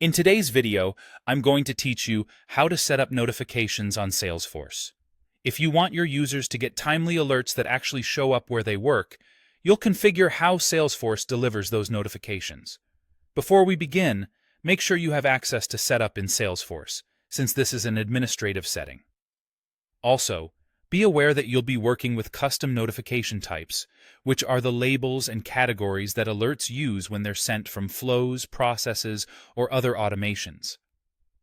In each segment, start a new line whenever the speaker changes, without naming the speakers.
In today's video, I'm going to teach you how to set up notifications on Salesforce. If you want your users to get timely alerts that actually show up where they work, you'll configure how Salesforce delivers those notifications. Before we begin, make sure you have access to Setup in Salesforce, since this is an administrative setting. Also, be aware that you'll be working with custom notification types, which are the labels and categories that alerts use when they're sent from flows, processes, or other automations.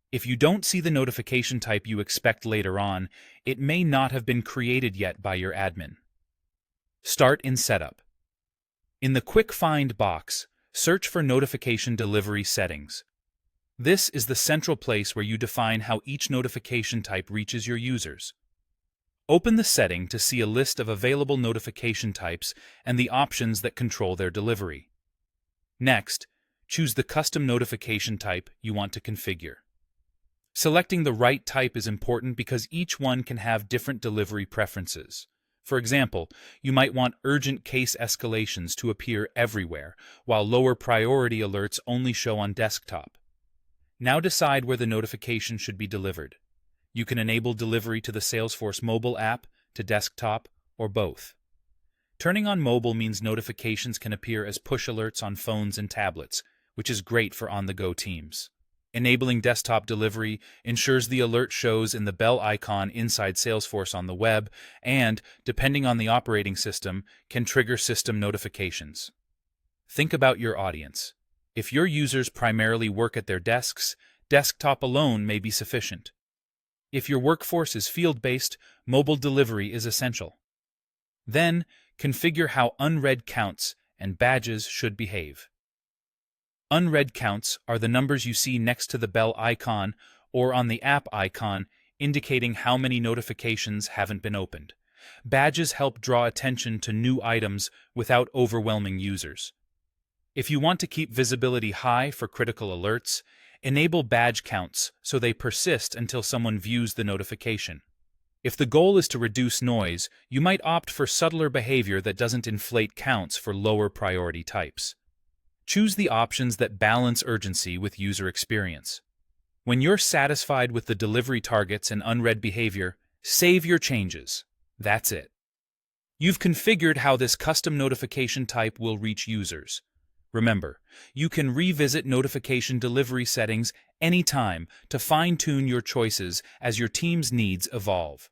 If you don't see the notification type you expect later on, it may not have been created yet by your admin. Start in Setup. In the Quick Find box, search for Notification Delivery Settings. This is the central place where you define how each notification type reaches your users. Open the setting to see a list of available notification types and the options that control their delivery. Next, choose the custom notification type you want to configure. Selecting the right type is important because each one can have different delivery preferences. For example, you might want urgent case escalations to appear everywhere, while lower priority alerts only show on desktop. Now decide where the notification should be delivered. You can enable delivery to the Salesforce mobile app, to desktop, or both. Turning on mobile means notifications can appear as push alerts on phones and tablets, which is great for on-the-go teams. Enabling desktop delivery ensures the alert shows in the bell icon inside Salesforce on the web and, depending on the operating system, can trigger system notifications. Think about your audience. If your users primarily work at their desks, desktop alone may be sufficient. If your workforce is field-based, mobile delivery is essential. Then, configure how unread counts and badges should behave. Unread counts are the numbers you see next to the bell icon or on the app icon, indicating how many notifications haven't been opened. Badges help draw attention to new items without overwhelming users. If you want to keep visibility high for critical alerts, enable badge counts so they persist until someone views the notification. If the goal is to reduce noise, you might opt for subtler behavior that doesn't inflate counts for lower priority types. Choose the options that balance urgency with user experience. When you're satisfied with the delivery targets and unread behavior, save your changes. That's it. You've configured how this custom notification type will reach users. Remember, you can revisit notification delivery settings anytime to fine-tune your choices as your team's needs evolve.